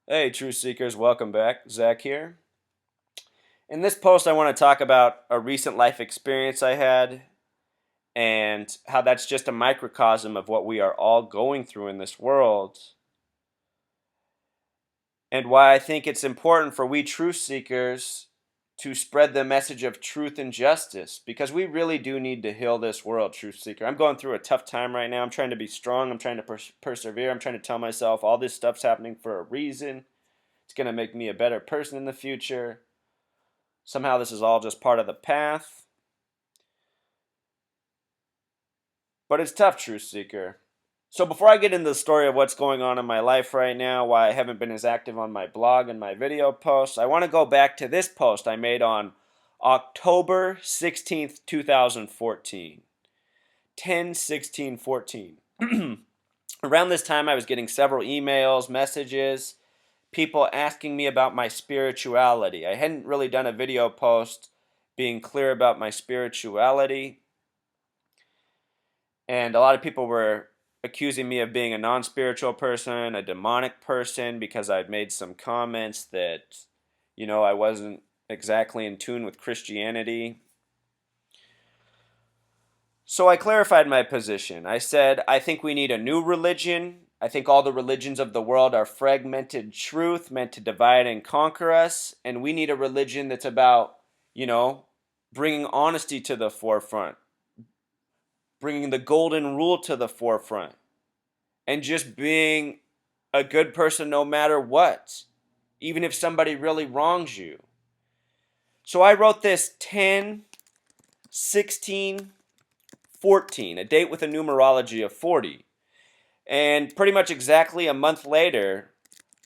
Hey, Truth Seekers, welcome back. Zach here. In this post, I want to talk about a recent life experience I had and how that's just a microcosm of what we are all going through in this world, and why I think it's important for we truth seekers to spread the message of truth and justice because we really do need to heal this world, truth seeker. I'm going through a tough time right now. I'm trying to be strong. I'm trying to persevere. I'm trying to tell myself all this stuff's happening for a reason. It's going to make me a better person in the future. Somehow this is all just part of the path. But it's tough, Truth Seeker. So before I get into the story of what's going on in my life right now, why I haven't been as active on my blog and my video posts, I want to go back to this post I made on October 16th, 2014. 10/16/14. Around this time I was getting several emails, messages, people asking me about my spirituality. I hadn't really done a video post being clear about my spirituality, and a lot of people were accusing me of being a non-spiritual person, a demonic person, because I'd made some comments that, I wasn't exactly in tune with Christianity. So I clarified my position. I said, I think we need a new religion. I think all the religions of the world are fragmented truth meant to divide and conquer us. And we need a religion that's about, you know, bringing honesty to the forefront, bringing the golden rule to the forefront, and just being a good person no matter what, even if somebody really wrongs you. So I wrote this 10/16/14, a date with a numerology of 40. And pretty much exactly a month later,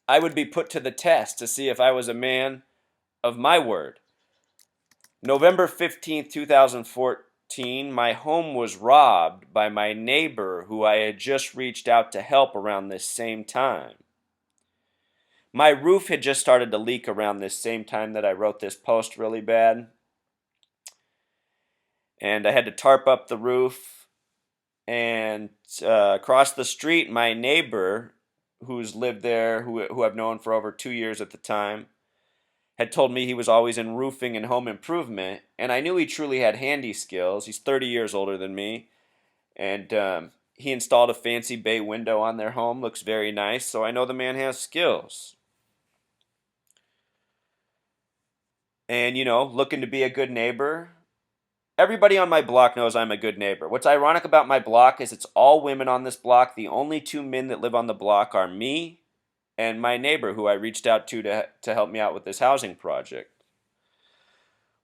I would be put to the test to see if I was a man of my word. November 15th, 2014, my home was robbed by my neighbor who I had just reached out to help around this same time. My roof had just started to leak around this same time that I wrote this post really bad. And I had to tarp up the roof. And across the street, my neighbor, who's lived there, who I've known for over 2 years at the time, had told me he was always in roofing and home improvement. And I knew he truly had handy skills. He's 30 years older than me. And he installed a fancy bay window on their home. Looks very nice. So I know the man has skills. And, looking to be a good neighbor. Everybody on my block knows I'm a good neighbor. What's ironic about my block is it's all women on this block. The only two men that live on the block are me and my neighbor, who I reached out to help me out with this housing project.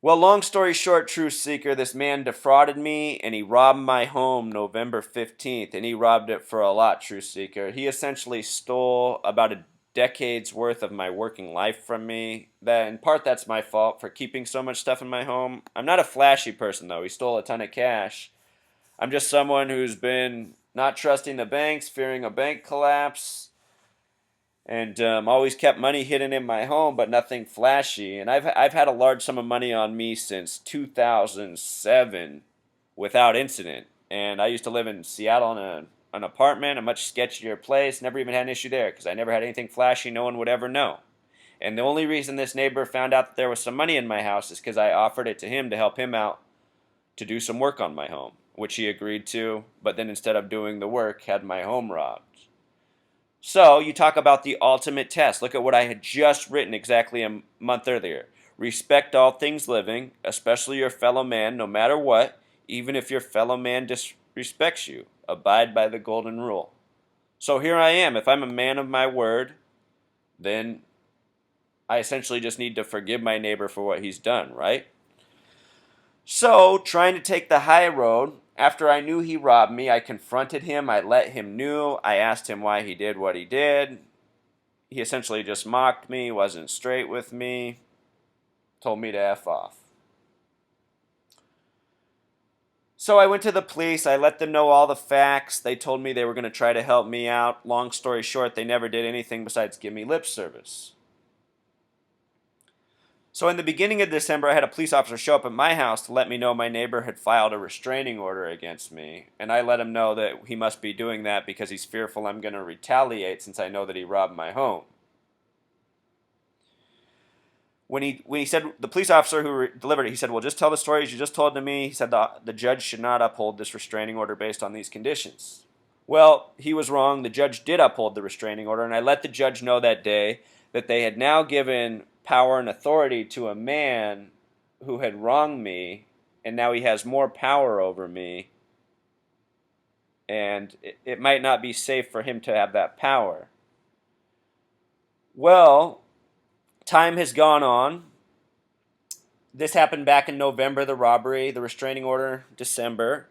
Well, long story short, Truth Seeker, this man defrauded me and he robbed my home November 15th, and he robbed it for a lot, Truth Seeker. He essentially stole about a decade's worth of my working life from me. That in part that's my fault for keeping so much stuff in my home. I'm not a flashy person though. He stole a ton of cash. I'm just someone who's been not trusting the banks, fearing a bank collapse, and always kept money hidden in my home, but nothing flashy. And I've had a large sum of money on me since 2007 without incident. And I used to live in Seattle in an apartment, a much sketchier place. Never even had an issue there because I never had anything flashy. No one would ever know. And the only reason this neighbor found out that there was some money in my house is because I offered it to him to help him out to do some work on my home, which he agreed to. But then instead of doing the work, had my home robbed. So you talk about the ultimate test. Look at what I had just written exactly a month earlier. Respect all things living, especially your fellow man, no matter what, even if your fellow man disrespects you. Abide by the golden rule. So here I am. If I'm a man of my word, then I essentially just need to forgive my neighbor for what he's done, right? So, trying to take the high road, after I knew he robbed me, I confronted him, I let him know, I asked him why he did what he did. He essentially just mocked me, wasn't straight with me, told me to F off. So I went to the police, I let them know all the facts. They told me they were going to try to help me out. Long story short, they never did anything besides give me lip service. So in the beginning of December, I had a police officer show up at my house to let me know my neighbor had filed a restraining order against me, and I let him know that he must be doing that because he's fearful I'm going to retaliate since I know that he robbed my home. When he said, the police officer who delivered it, he said, "Well, just tell the stories you just told to me." He said the judge should not uphold this restraining order based on these conditions. Well, he was wrong. The judge did uphold the restraining order, and I let the judge know that day that they had now given power and authority to a man who had wronged me, and now he has more power over me, and it might not be safe for him to have that power. Well, time has gone on. This happened back in November, the robbery, the restraining order, December.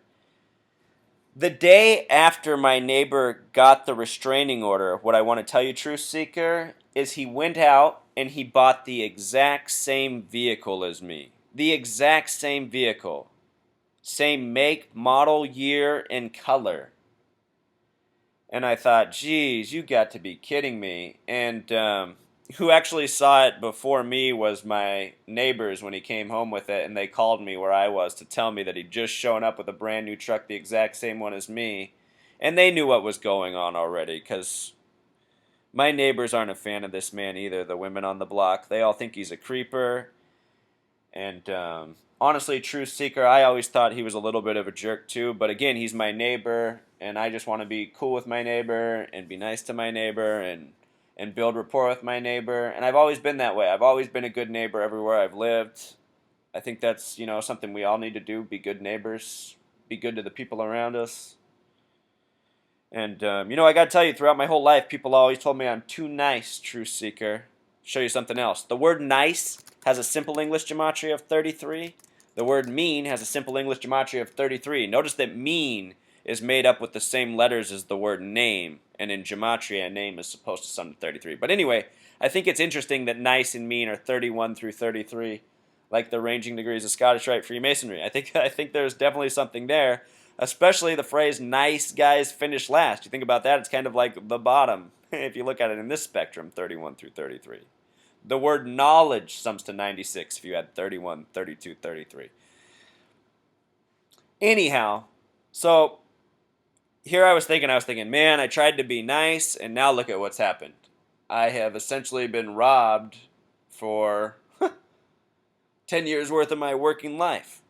The day after my neighbor got the restraining order, what I want to tell you, Truth Seeker, is he went out and he bought the exact same vehicle as me. The exact same vehicle. Same make, model, year, and color. And I thought, geez, you got to be kidding me. And who actually saw it before me was my neighbors when he came home with it, and they called me where I was to tell me that he'd just shown up with a brand new truck, the exact same one as me. And they knew what was going on already, because my neighbors aren't a fan of this man either, the women on the block. They all think he's a creeper. And honestly, Truth Seeker, I always thought he was a little bit of a jerk too. But again, he's my neighbor, and I just want to be cool with my neighbor and be nice to my neighbor and build rapport with my neighbor. And I've always been that way. I've always been a good neighbor everywhere I've lived. I think that's, something we all need to do, be good neighbors, be good to the people around us. And, I got to tell you, throughout my whole life, people always told me I'm too nice, Truth Seeker. Show you something else. The word nice has a simple English gematria of 33. The word mean has a simple English gematria of 33. Notice that mean is made up with the same letters as the word name, and in gematria, a name is supposed to sum to 33. But anyway, I think it's interesting that nice and mean are 31 through 33, like the ranging degrees of Scottish Rite Freemasonry. I think there's definitely something there, especially the phrase "nice guys finish last." You think about that, it's kind of like the bottom, if you look at it in this spectrum, 31 through 33. The word knowledge sums to 96 if you add 31, 32, 33. Anyhow, so here I was thinking, man, I tried to be nice, and now look at what's happened. I have essentially been robbed for 10 years worth of my working life.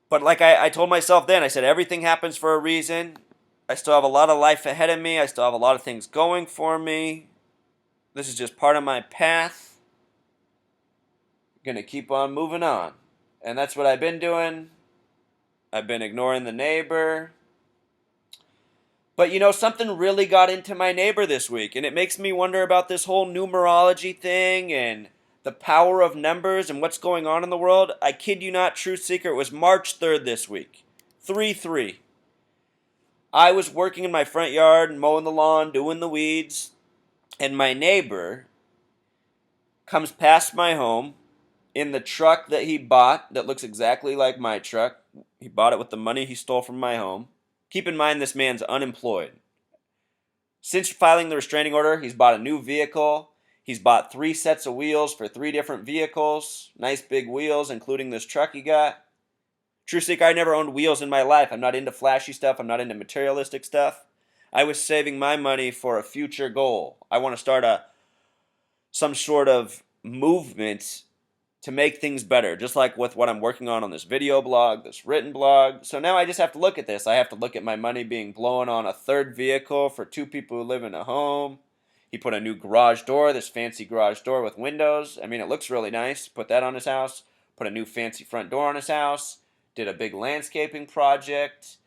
But like I told myself then, I said, everything happens for a reason. I still have a lot of life ahead of me. I still have a lot of things going for me. This is just part of my path. I'm going to keep on moving on. And that's what I've been doing. I've been ignoring the neighbor. But something really got into my neighbor this week, and it makes me wonder about this whole numerology thing and the power of numbers and what's going on in the world. I kid you not, Truth Seeker, it was March 3rd this week. 3-3. I was working in my front yard, mowing the lawn, doing the weeds, and my neighbor comes past my home in the truck that he bought that looks exactly like my truck. He bought it with the money he stole from my home. Keep in mind, this man's unemployed. Since filing the restraining order, he's bought a new vehicle. He's bought 3 sets of wheels for 3 different vehicles. Nice big wheels, including this truck he got. True Seeker, I never owned wheels in my life. I'm not into flashy stuff. I'm not into materialistic stuff. I was saving my money for a future goal. I want to start some sort of movement to make things better, just like with what I'm working on this video blog, this written blog. So now I just have to look at this. I have to look at my money being blown on a 3rd vehicle for 2 people who live in a home. He put a new garage door, this fancy garage door with windows. I mean, it looks really nice. Put that on his house. Put a new fancy front door on his house. Did a big landscaping project.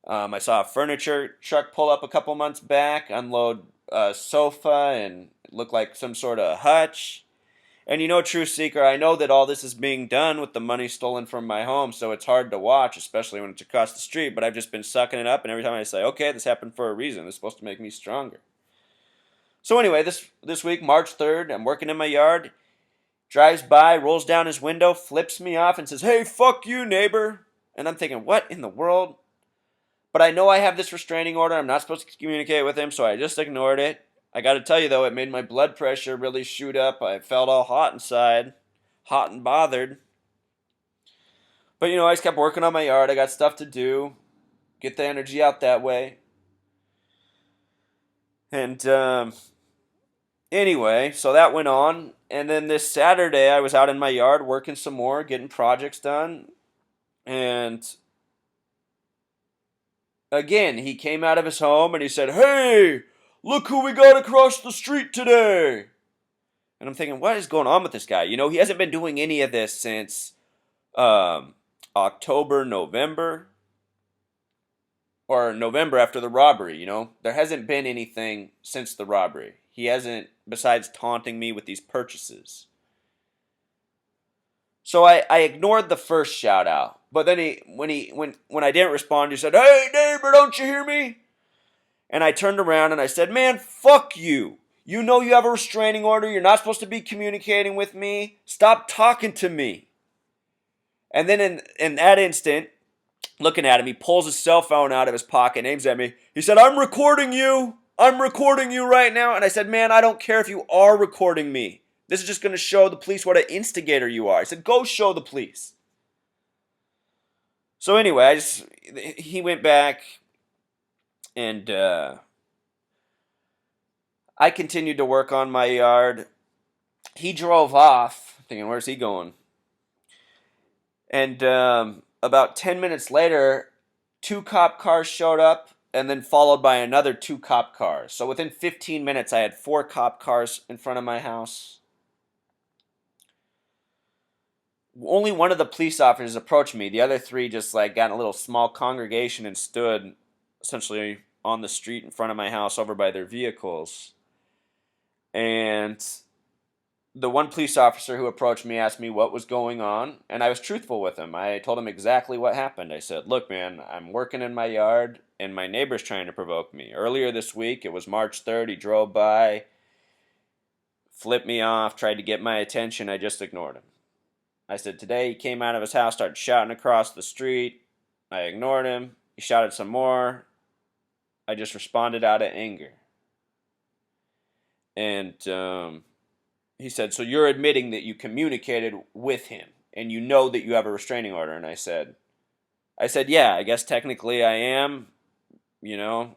I saw a furniture truck pull up a couple months back, unload a sofa, and it looked like some sort of hutch. And Truth Seeker, I know that all this is being done with the money stolen from my home, so it's hard to watch, especially when it's across the street, but I've just been sucking it up, and every time I say, okay, this happened for a reason. This is supposed to make me stronger. So anyway, this week, March 3rd, I'm working in my yard. Drives by, rolls down his window, flips me off, and says, "Hey, fuck you, neighbor." And I'm thinking, what in the world? But I know I have this restraining order. I'm not supposed to communicate with him, so I just ignored it. I got to tell you, though, it made my blood pressure really shoot up. I felt all hot inside, hot and bothered. But, I just kept working on my yard. I got stuff to do, get the energy out that way. And Anyway, so that went on. And then this Saturday, I was out in my yard working some more, getting projects done. And again, he came out of his home and he said, "Hey, look who we got across the street today." And I'm thinking, what is going on with this guy? You know, he hasn't been doing any of this since um, October, November, or November after the robbery. You know, there hasn't been anything since the robbery. He hasn't, besides taunting me with these purchases. So I ignored the first shout out. But then when I didn't respond, he said, "Hey neighbor, don't you hear me?" And I turned around and I said, "Man, fuck you. You know you have a restraining order. You're not supposed to be communicating with me. Stop talking to me." And then in that instant, looking at him, he pulls his cell phone out of his pocket, aims at me. He said, "I'm recording you. I'm recording you right now." And I said, "Man, I don't care if you are recording me. This is just going to show the police what an instigator you are." I said, "Go show the police." So anyway, he went back and I continued to work on my yard. He drove off, thinking, where's he going? And about 10 minutes later, two cop cars showed up, and then followed by another two cop cars. So within 15 minutes, I had four cop cars in front of my house. Only one of the police officers approached me. The other three just like got in a little small congregation and stood essentially on the street in front of my house over by their vehicles. And the one police officer who approached me asked me what was going on, and I was truthful with him. I told him exactly what happened. I said, "Look, man, I'm working in my yard, and my neighbor's trying to provoke me. Earlier this week, it was March 3rd, he drove by, flipped me off, tried to get my attention. I just ignored him." I said, "Today, he came out of his house, started shouting across the street. I ignored him. He shouted some more. I just responded out of anger." And he said, "So you're admitting that you communicated with him and you know that you have a restraining order?" And I said, "Yeah, I guess technically I am, you know."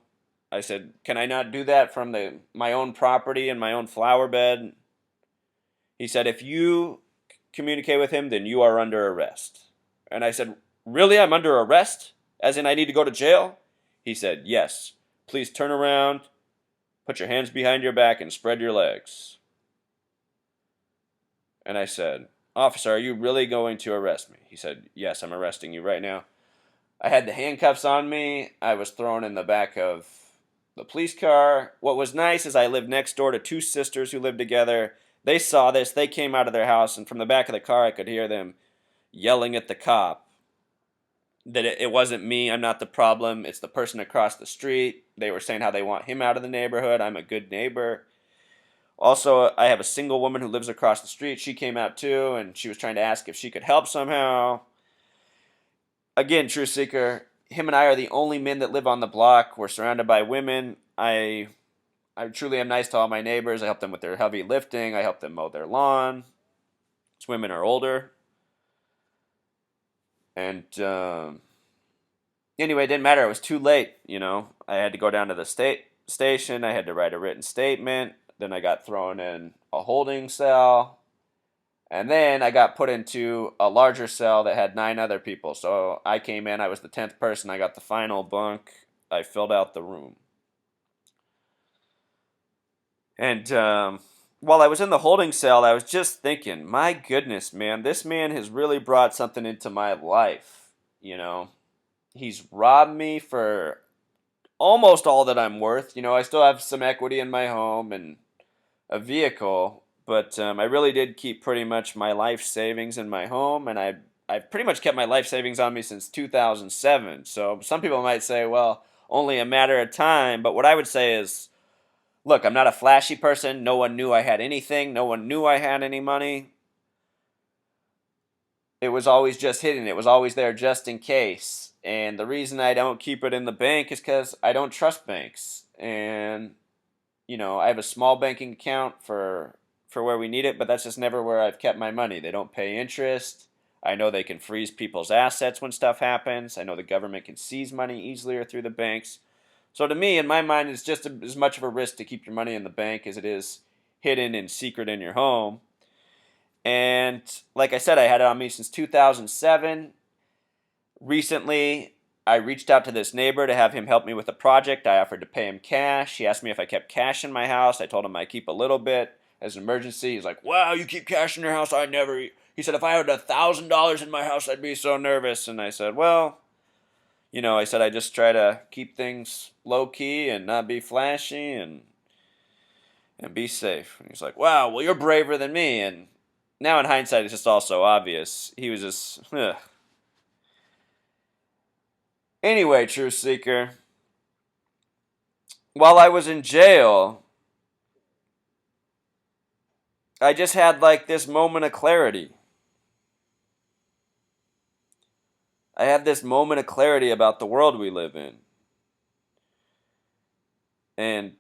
I said, "Can I not do that from my own property and my own flower bed?" He said, "If you communicate with him, then you are under arrest." And I said, "Really? I'm under arrest? As in I need to go to jail?" He said, "Yes. Please turn around, put your hands behind your back, and spread your legs." And I said, "Officer, are you really going to arrest me?" He said, "Yes, I'm arresting you right now." I had the handcuffs on me. I was thrown in the back of the police car. What was nice is I lived next door to two sisters who lived together. They saw this. They came out of their house, and from the back of the car, I could hear them yelling at the cop that it wasn't me. I'm not the problem. It's the person across the street. They were saying how they want him out of the neighborhood. I'm a good neighbor. Also, I have a single woman who lives across the street. She came out too, and she was trying to ask if she could help somehow. Again, Truth Seeker, him and I are the only men that live on the block. We're surrounded by women. I truly am nice to all my neighbors. I help them with their heavy lifting. I help them mow their lawn. These women are older. And anyway, it didn't matter. It was too late, you know. I had to go down to the station. I had to write a written statement. Then I got thrown in a holding cell. And then I got put into a larger cell that had 9 other people. So I came in. I was the 10th person. I got the final bunk. I filled out the room. And while I was in the holding cell, I was just thinking, my goodness, man, this man has really brought something into my life. You know, he's robbed me for almost all that I'm worth. You know, I still have some equity in my home and a vehicle, but I really did keep pretty much my life savings in my home, and I've pretty much kept my life savings on me since 2007. So some people might say, well, only a matter of time, but what I would say is, look, I'm not a flashy person. No one knew I had anything. No one knew I had any money. It was always just hidden. It was always there just in case. And the reason I don't keep it in the bank is because I don't trust banks. And, you know, I have a small banking account for where we need it, but that's just never where I've kept my money. They don't pay interest. I know they can freeze people's assets when stuff happens. I know the government can seize money easily or through the banks. So to me, in my mind, it's just as much of a risk to keep your money in the bank as it is hidden and secret in your home. And like I said, I had it on me since 2007. Recently, I reached out to this neighbor to have him help me with a project. I offered to pay him cash. He asked me if I kept cash in my house. I told him I keep a little bit as an emergency. He's like, "Wow, you keep cash in your house? I never." He said, "If I had $1,000 in my house, I'd be so nervous." And I said, "Well, I said I just try to keep things low key and not be flashy and be safe." And he's like, "Wow, well, you're braver than me." And now in hindsight, it's just all so obvious. He was just, ugh. Anyway, Truth Seeker, while I was in jail, I just had like this moment of clarity. I had this moment of clarity about the world we live in. And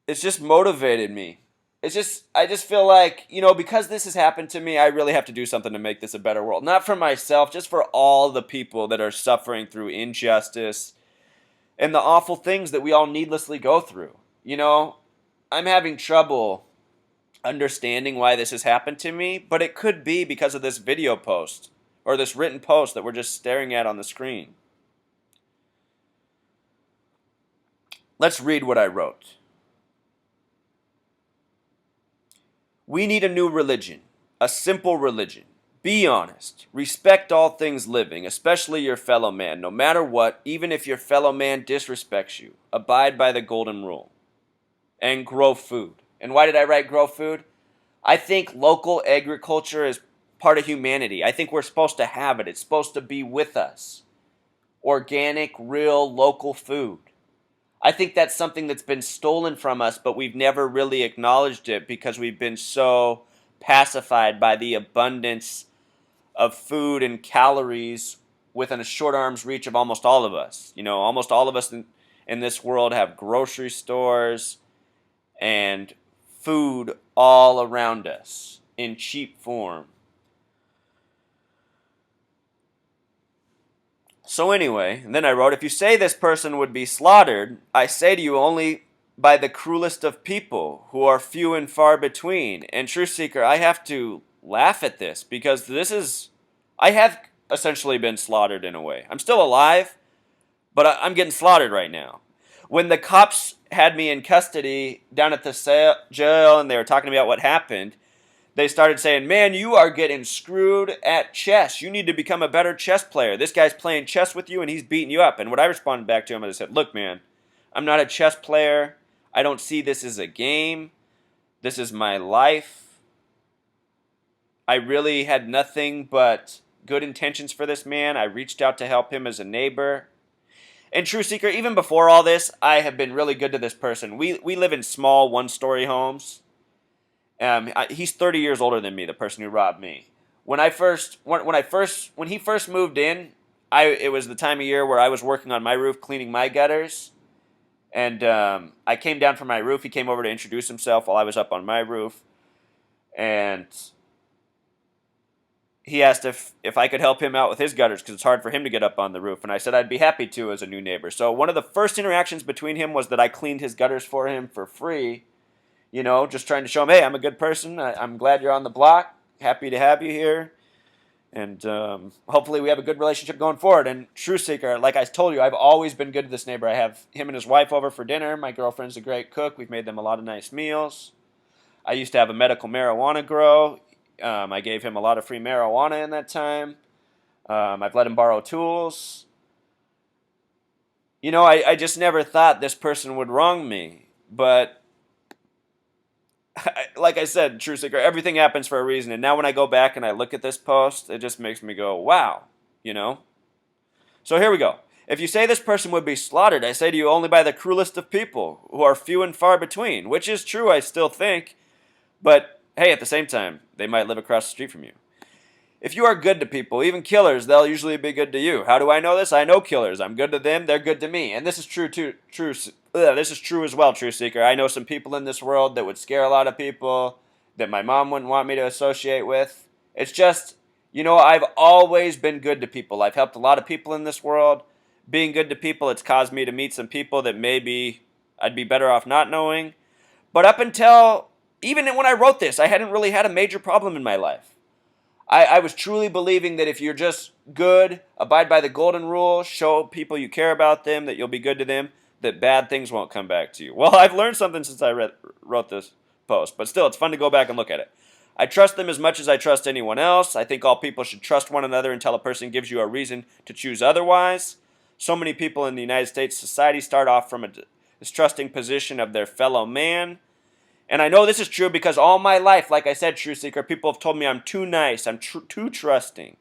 it's just motivated me. I just feel like, because this has happened to me, I really have to do something to make this a better world. Not for myself, just for all the people that are suffering through injustice and the awful things that we all needlessly go through. I'm having trouble understanding why this has happened to me, but it could be because of this video post or this written post that we're just staring at on the screen. Let's read what I wrote. We need a new religion, a simple religion. Be honest. Respect all things living, especially your fellow man, no matter what, even if your fellow man disrespects you. Abide by the golden rule. And grow food. And why did I write grow food? I think local agriculture is part of humanity. I think we're supposed to have it. It's supposed to be with us. Organic, real, local food. I think that's something that's been stolen from us, but we've never really acknowledged it because we've been so pacified by the abundance of food and calories within a short arm's reach of almost all of us. Almost all of us in this world have grocery stores and food all around us in cheap form. So anyway, and then I wrote, if you say this person would be slaughtered, I say to you only by the cruelest of people, who are few and far between. And Truth Seeker, I have to laugh at this because I have essentially been slaughtered in a way. I'm still alive, but I'm getting slaughtered right now. When the cops had me in custody down at the jail and they were talking about what happened, they started saying, "Man, you are getting screwed at chess. You need to become a better chess player. This guy's playing chess with you and he's beating you up." And what I responded back to him, I said, "Look, man, I'm not a chess player. I don't see this as a game. This is my life. I really had nothing but good intentions for this man. I reached out to help him as a neighbor." And True Seeker, even before all this, I have been really good to this person. We live in small one-story homes. He's 30 years older than me, the person who robbed me. When he first moved in, it was the time of year where I was working on my roof, cleaning my gutters, and I came down from my roof. He came over to introduce himself while I was up on my roof, and he asked if I could help him out with his gutters because it's hard for him to get up on the roof, and I said I'd be happy to as a new neighbor. So one of the first interactions between him was that I cleaned his gutters for him for free. Just trying to show him, hey, I'm a good person. I'm glad you're on the block. Happy to have you here. And hopefully we have a good relationship going forward. And True Seeker, like I told you, I've always been good to this neighbor. I have him and his wife over for dinner. My girlfriend's a great cook. We've made them a lot of nice meals. I used to have a medical marijuana grow. I gave him a lot of free marijuana in that time. I've let him borrow tools. I just never thought this person would wrong me. But like I said, True Seeker, everything happens for a reason. And now when I go back and I look at this post, it just makes me go, wow, So here we go. If you say this person would be slaughtered, I say to you only by the cruelest of people, who are few and far between, which is true, I still think. But hey, at the same time, they might live across the street from you. If you are good to people, even killers, they'll usually be good to you. How do I know this? I know killers. I'm good to them. They're good to me. And this is true too. This is true as well, True Seeker. I know some people in this world that would scare a lot of people, that my mom wouldn't want me to associate with. It's just, I've always been good to people. I've helped a lot of people in this world. Being good to people, it's caused me to meet some people that maybe I'd be better off not knowing. But up until even when I wrote this, I hadn't really had a major problem in my life. I was truly believing that if you're just good, abide by the golden rule, show people you care about them, that you'll be good to them, that bad things won't come back to you. Well, I've learned something since I wrote this post, but still, it's fun to go back and look at it. I trust them as much as I trust anyone else. I think all people should trust one another until a person gives you a reason to choose otherwise. So many people in the United States society start off from a distrusting position of their fellow man. And I know this is true because all my life, like I said, True Seeker, people have told me I'm too nice, I'm too trusting.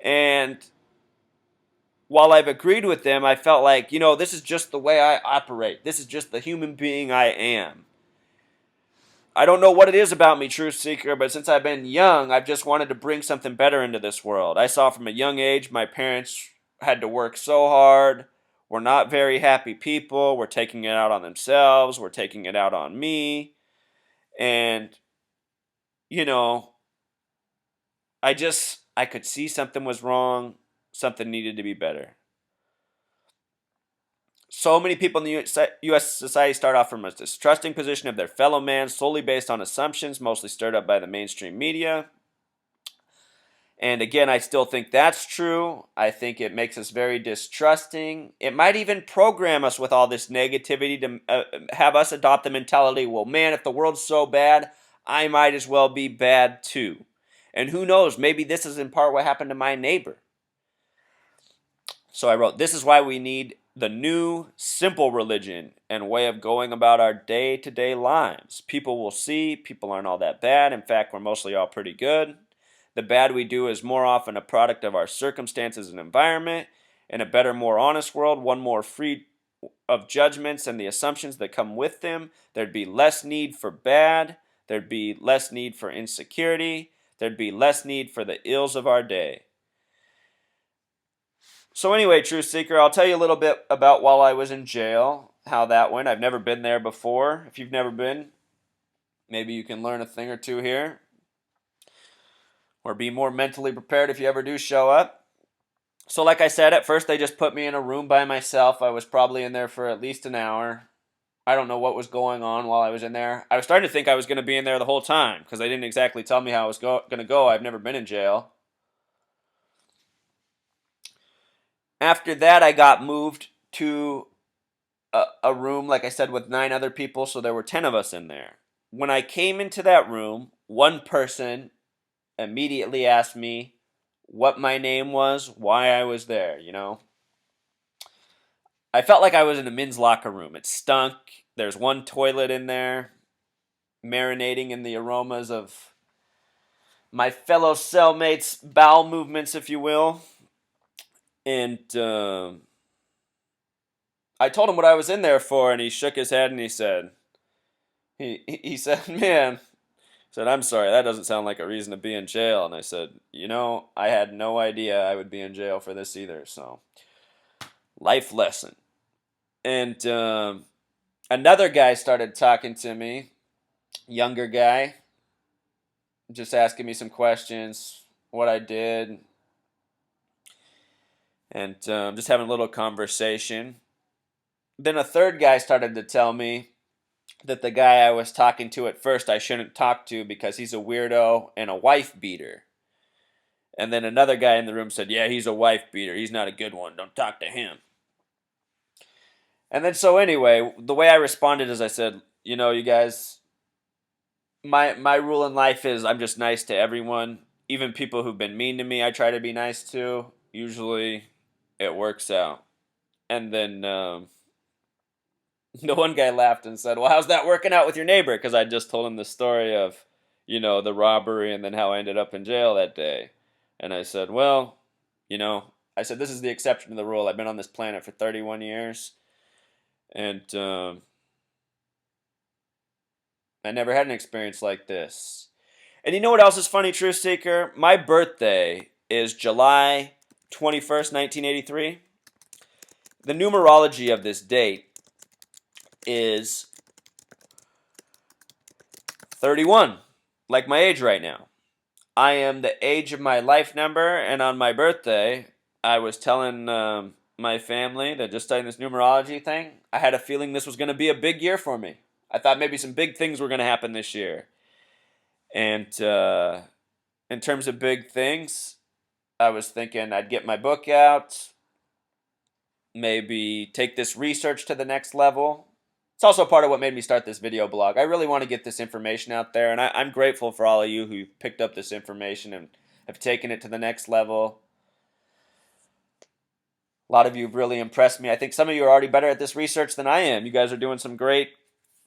And while I've agreed with them, I felt like, this is just the way I operate. This is just the human being I am. I don't know what it is about me, Truth Seeker, but since I've been young, I've just wanted to bring something better into this world. I saw from a young age my parents had to work so hard. We're not very happy people. We're taking it out on themselves. We're taking it out on me. And, you know, I could see something was wrong. Something needed to be better. So many people in the U.S. society start off from a distrusting position of their fellow man solely based on assumptions, mostly stirred up by the mainstream media. And again, I still think that's true. I think it makes us very distrusting. It might even program us with all this negativity to have us adopt the mentality, well, man, if the world's so bad, I might as well be bad too. And who knows, maybe this is in part what happened to my neighbor. So I wrote, this is why we need the new, simple religion and way of going about our day-to-day lives. People will see people aren't all that bad. In fact, we're mostly all pretty good. The bad we do is more often a product of our circumstances and environment. In a better, more honest world, one more free of judgments and the assumptions that come with them, there'd be less need for bad. There'd be less need for insecurity. There'd be less need for the ills of our day. So anyway, Truth Seeker, I'll tell you a little bit about while I was in jail, how that went. I've never been there before. If you've never been, maybe you can learn a thing or two here. Or be more mentally prepared if you ever do show up. So like I said, at first they just put me in a room by myself. I was probably in there for at least an hour. I don't know what was going on while I was in there. I was starting to think I was going to be in there the whole time because they didn't exactly tell me how I was going to go. I've never been in jail. After that, I got moved to a room, like I said, with 9 other people, so there were 10 of us in there. When I came into that room, one person immediately asked me what my name was, why I was there, I felt like I was in a men's locker room. It stunk. There's one toilet in there, marinating in the aromas of my fellow cellmates' bowel movements, if you will. And I told him what I was in there for, and he shook his head and he said, he said, man, said, I'm sorry, that doesn't sound like a reason to be in jail. And I said, I had no idea I would be in jail for this either. So, life lesson. And another guy started talking to me, younger guy, just asking me some questions, what I did, and just having a little conversation. Then a third guy started to tell me that the guy I was talking to at first I shouldn't talk to because he's a weirdo and a wife beater. And then another guy in the room said, yeah, he's a wife beater. He's not a good one. Don't talk to him. And then so anyway, the way I responded is I said, you guys, my rule in life is I'm just nice to everyone. Even people who've been mean to me, I try to be nice to. Usually it works out. And then the one guy laughed and said, well, how's that working out with your neighbor? Because I just told him the story of, the robbery and then how I ended up in jail that day. And I said, well, I said, this is the exception to the rule. I've been on this planet for 31 years. And I never had an experience like this. And you know what else is funny, Truth Seeker? My birthday is July 21st, 1983. The numerology of this date is 31, like my age right now. I am the age of my life number, and on my birthday, I was telling my family that just studying this numerology thing, I had a feeling this was going to be a big year for me. I thought maybe some big things were going to happen this year. And in terms of big things, I was thinking I'd get my book out, maybe take this research to the next level. It's also part of what made me start this video blog. I really want to get this information out there, and I'm grateful for all of you who picked up this information and have taken it to the next level. A lot of you have really impressed me. I think some of you are already better at this research than I am. You guys are doing some great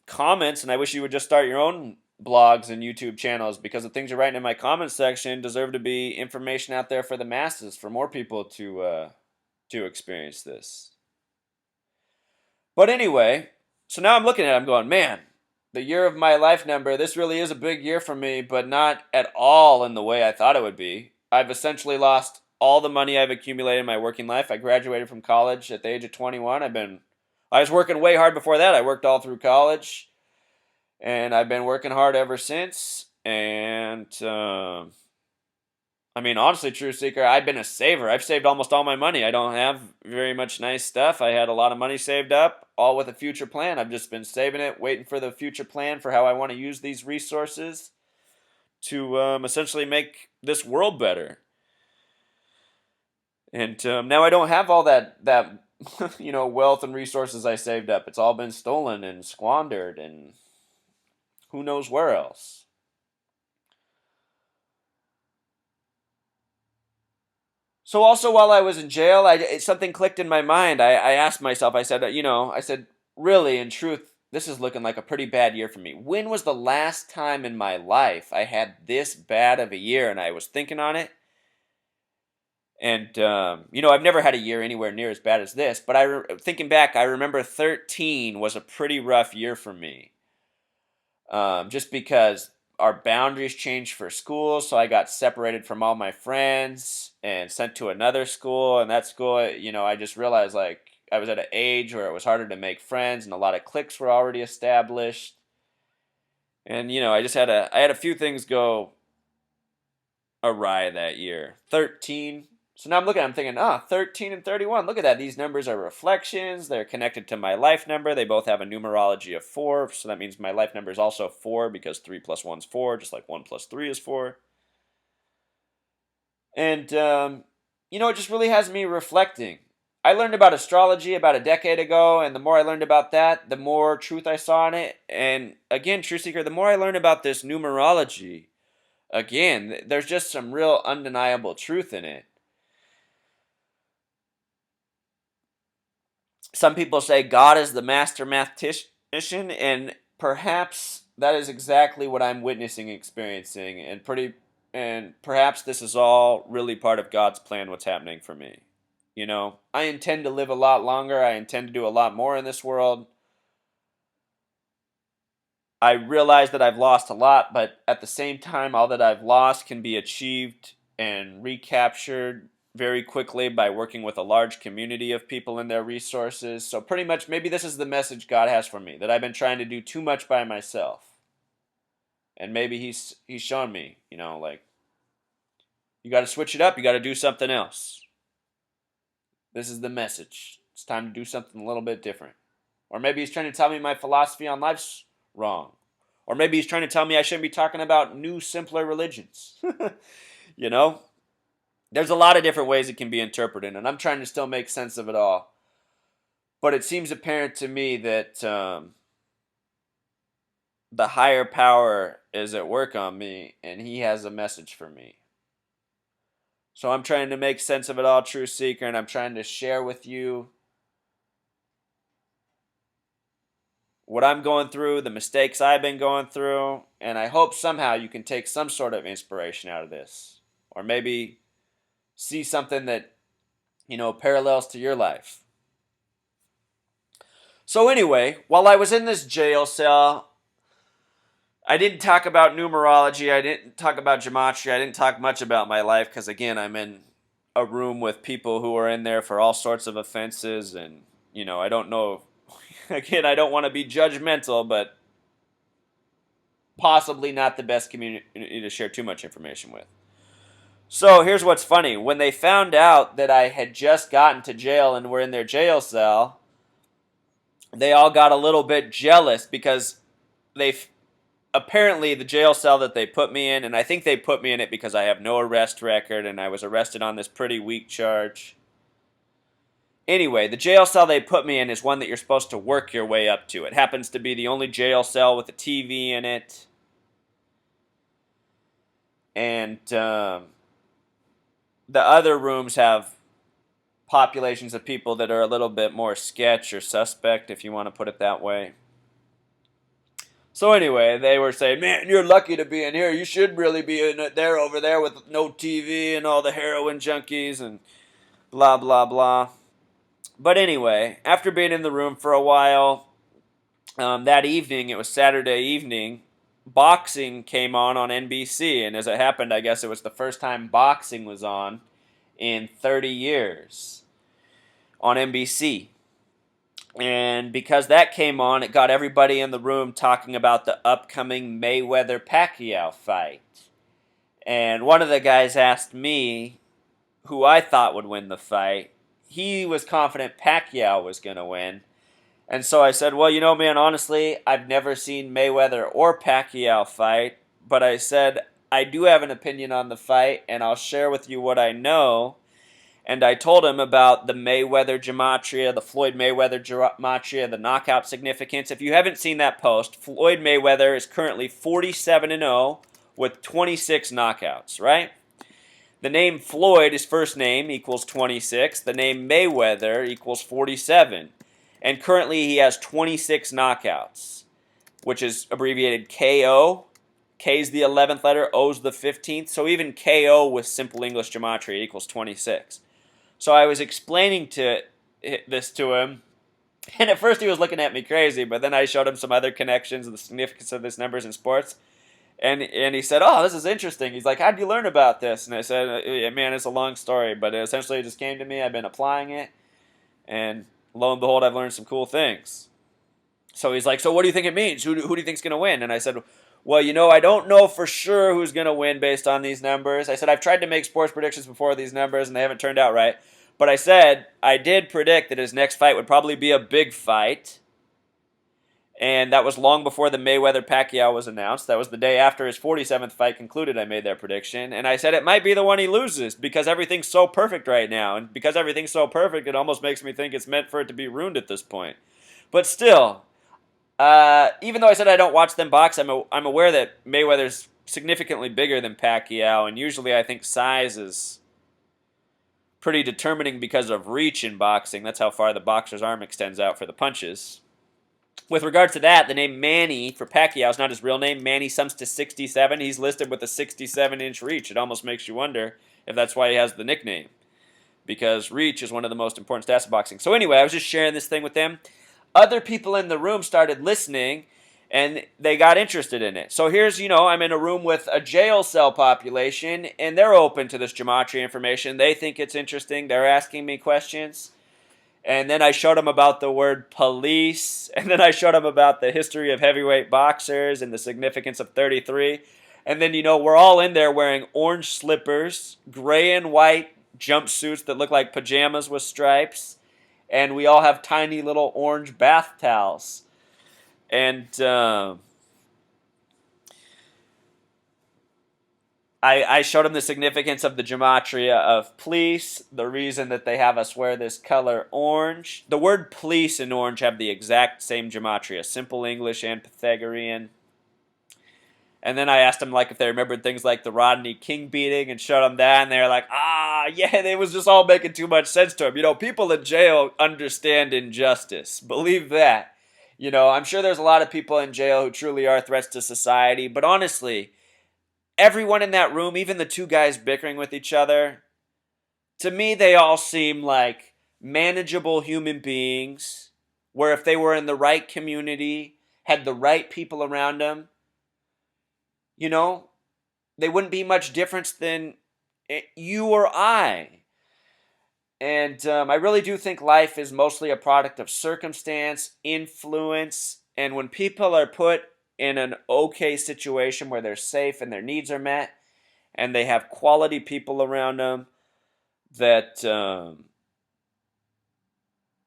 comments, and I wish you would just start your own blogs and YouTube channels, because the things you're writing in my comments section deserve to be information out there for the masses, for more people to experience this. But anyway, so now I'm looking at it, I'm going, man, the year of my life number, this really is a big year for me, but not at all in the way I thought it would be. I've essentially lost all the money I've accumulated in my working life. I graduated from college at the age of 21. I was working way hard before that. I worked all through college, and I've been working hard ever since. And I mean, honestly, Truth Seeker, I've been a saver. I've saved almost all my money. I don't have very much nice stuff. I had a lot of money saved up, all with a future plan. I've just been saving it, waiting for the future plan for how I want to use these resources to essentially make this world better. And now I don't have all that wealth and resources I saved up. It's all been stolen and squandered, and who knows where else. So also while I was in jail, something clicked in my mind. I asked myself, I said, really, in truth, this is looking like a pretty bad year for me. When was the last time in my life I had this bad of a year? And I was thinking on it. And, I've never had a year anywhere near as bad as this. But thinking back, I remember 13 was a pretty rough year for me. Just because our boundaries changed for school, so I got separated from all my friends and sent to another school. And that school, I just realized like I was at an age where it was harder to make friends, and a lot of cliques were already established. And I had a few things go awry that year. 13. So now I'm thinking, 13 and 31. Look at that. These numbers are reflections. They're connected to my life number. They both have a numerology of 4. So that means my life number is also 4, because 3 plus 1 is 4, just like 1 plus 3 is 4. And, it just really has me reflecting. I learned about astrology about a decade ago, and the more I learned about that, the more truth I saw in it. And again, Truth Seeker, the more I learned about this numerology, again, there's just some real undeniable truth in it. Some people say God is the master mathematician, and perhaps that is exactly what I'm witnessing and experiencing, and perhaps this is all really part of God's plan, what's happening for me. I intend to live a lot longer. I intend to do a lot more in this world. I realize that I've lost a lot, but at the same time, all that I've lost can be achieved and recaptured very quickly by working with a large community of people and their resources. So pretty much, maybe this is the message God has for me, that I've been trying to do too much by myself. And maybe he's shown me, you got to switch it up. You got to do something else. This is the message. It's time to do something a little bit different. Or maybe he's trying to tell me my philosophy on life's wrong. Or maybe he's trying to tell me I shouldn't be talking about new, simpler religions. There's a lot of different ways it can be interpreted, and I'm trying to still make sense of it all. But it seems apparent to me that the higher power is at work on me, and he has a message for me. So I'm trying to make sense of it all, Truth Seeker, and I'm trying to share with you what I'm going through, the mistakes I've been going through, and I hope somehow you can take some sort of inspiration out of this. Or maybe see something that, parallels to your life. So anyway, while I was in this jail cell, I didn't talk about numerology. I didn't talk about gematria. I didn't talk much about my life because, again, I'm in a room with people who are in there for all sorts of offenses. And, I don't know. Again, I don't want to be judgmental, but possibly not the best community to share too much information with. So here's what's funny. When they found out that I had just gotten to jail and were in their jail cell, they all got a little bit jealous because they apparently the jail cell that they put me in, and I think they put me in it because I have no arrest record and I was arrested on this pretty weak charge. Anyway, the jail cell they put me in is one that you're supposed to work your way up to. It happens to be the only jail cell with a TV in it. And the other rooms have populations of people that are a little bit more sketch or suspect, if you want to put it that way. So anyway, they were saying, man, you're lucky to be in here. You should really be in there over there with no TV and all the heroin junkies and blah, blah, blah. But anyway, after being in the room for a while, that evening, it was Saturday evening, boxing came on NBC. And as it happened, I guess it was the first time boxing was on in 30 years on NBC. And because that came on, it got everybody in the room talking about the upcoming Mayweather-Pacquiao fight. And one of the guys asked me who I thought would win the fight. He was confident Pacquiao was going to win. And so I said, well, you know, man, honestly, I've never seen Mayweather or Pacquiao fight. But I said, I do have an opinion on the fight, and I'll share with you what I know. And I told him about the Mayweather gematria, the Floyd Mayweather gematria, the knockout significance. If you haven't seen that post, Floyd Mayweather is currently 47-0 with 26 knockouts, right? The name Floyd, his first name, equals 26. The name Mayweather equals 47. And currently he has 26 knockouts, which is abbreviated KO. K is the 11th letter, O is the 15th. So even KO with simple English gematria equals 26. So I was explaining this to him, and at first he was looking at me crazy, but then I showed him some other connections and the significance of these numbers in sports. And he said, oh, this is interesting. He's like, how'd you learn about this? And I said, man, it's a long story, but essentially it just came to me. I've been applying it, and lo and behold, I've learned some cool things. So he's like, so what do you think it means? Who do you think's going to win? And I said, well, you know, I don't know for sure who's going to win based on these numbers. I said, I've tried to make sports predictions before these numbers, and they haven't turned out right. But I said, I did predict that his next fight would probably be a big fight. And that was long before the Mayweather-Pacquiao was announced. That was the day after his 47th fight concluded, I made that prediction. And I said it might be the one he loses because everything's so perfect right now. And because everything's so perfect, it almost makes me think it's meant for it to be ruined at this point. But still, even though I said I don't watch them box, I'm aware that Mayweather's significantly bigger than Pacquiao. And usually I think size is pretty determining because of reach in boxing. That's how far the boxer's arm extends out for the punches. With regards to that, the name Manny for Pacquiao is not his real name. Manny sums to 67. He's listed with a 67-inch reach. It almost makes you wonder if that's why he has the nickname, because reach is one of the most important stats of boxing. So anyway, I was just sharing this thing with them. Other people in the room started listening, and they got interested in it. So here's, I'm in a room with a jail cell population, and they're open to this gematria information. They think it's interesting. They're asking me questions. And then I showed them about the word police. And then I showed them about the history of heavyweight boxers and the significance of 33. And then, we're all in there wearing orange slippers, gray and white jumpsuits that look like pajamas with stripes. And we all have tiny little orange bath towels. And I showed them the significance of the gematria of police, the reason that they have us wear this color orange. The word police and orange have the exact same gematria, Simple English and Pythagorean. And then I asked them if they remembered things like the Rodney King beating and showed them that, and they were like, yeah, it was just all making too much sense to them. People in jail understand injustice. Believe that. I'm sure there's a lot of people in jail who truly are threats to society, but honestly, everyone in that room, even the two guys bickering with each other, to me, they all seem like manageable human beings where if they were in the right community, had the right people around them, they wouldn't be much different than you or I. And I really do think life is mostly a product of circumstance, influence, and when people are put in an okay situation where they're safe and their needs are met and they have quality people around them that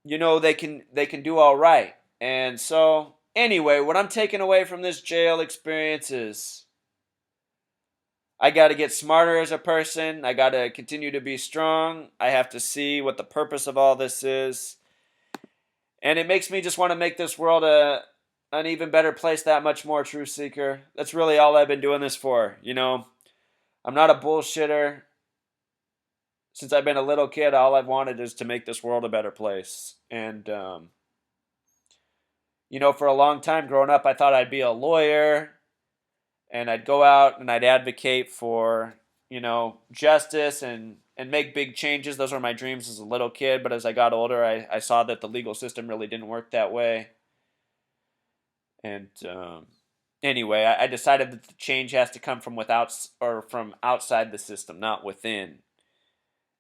they can do all right. And so Anyway, what I'm taking away from this jail experience is I got to get smarter as a person. I got to continue to be strong. I have to see what the purpose of all this is. And it makes me just want to make this world an even better place that much more, Truth Seeker. That's really all I've been doing this for. You know, I'm not a bullshitter. Since I've been a little kid, all I've wanted is to make this world a better place. And, you know, for a long time growing up, I thought I'd be a lawyer and I'd go out and I'd advocate for, you know, justice and make big changes. Those were my dreams as a little kid. But as I got older, I saw that the legal system really didn't work that way. And anyway, I decided that the change has to come from without or from outside the system, not within.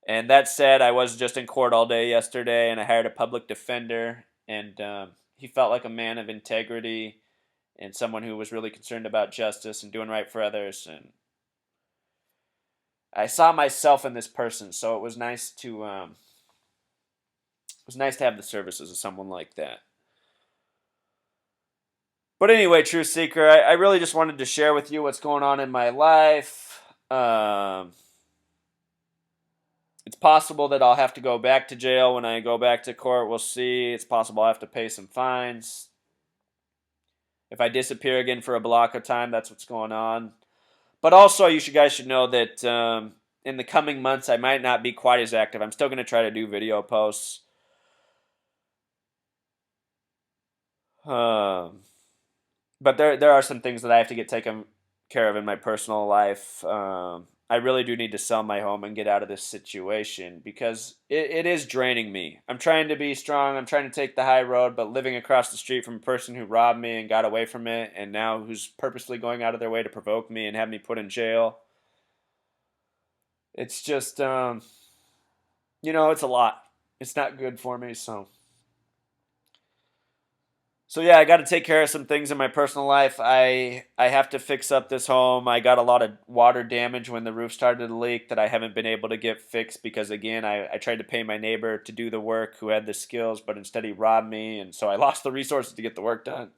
And that said, I was just in court all day yesterday, and I hired a public defender, and he felt like a man of integrity and someone who was really concerned about justice and doing right for others. And I saw myself in this person, so it was nice to have the services of someone like that. But anyway, Truth Seeker, I really just wanted to share with you what's going on in my life. It's possible that I'll have to go back to jail when I go back to court. We'll see. It's possible I'll have to pay some fines. If I disappear again for a block of time, that's what's going on. But also, you guys should know that in the coming months, I might not be quite as active. I'm still going to try to do video posts. But there are some things that I have to get taken care of in my personal life. I really do need to sell my home and get out of this situation because it is draining me. I'm trying to be strong. I'm trying to take the high road, but living across the street from a person who robbed me and got away from it and now who's purposely going out of their way to provoke me and have me put in jail. It's just, you know, it's a lot. It's not good for me, So yeah, I got to take care of some things in my personal life. I have to fix up this home. I got a lot of water damage when the roof started to leak that I haven't been able to get fixed because again, I tried to pay my neighbor to do the work who had the skills, but instead he robbed me, and so I lost the resources to get the work done.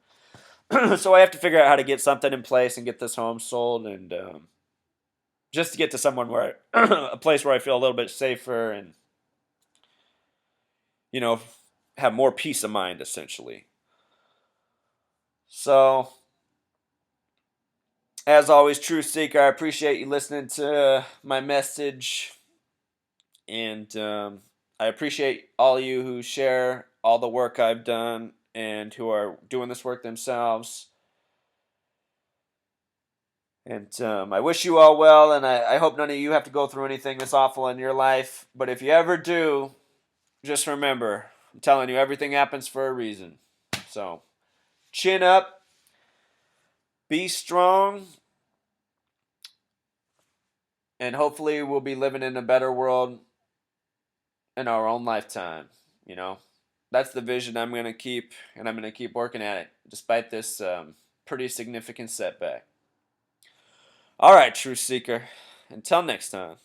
So I have to figure out how to get something in place and get this home sold, and just to get to someone where a place where I feel a little bit safer and you know have more peace of mind essentially. So, as always, Truth Seeker, I appreciate you listening to my message. And I appreciate all of you who share all the work I've done and who are doing this work themselves. And I wish you all well, and I hope none of you have to go through anything this awful in your life. But if you ever do, just remember, I'm telling you, everything happens for a reason. So, chin up. Be strong, and hopefully we'll be living in a better world in our own lifetime, you know. That's the vision I'm going to keep, and I'm going to keep working at it, despite this pretty significant setback. All right, Truth Seeker, until next time.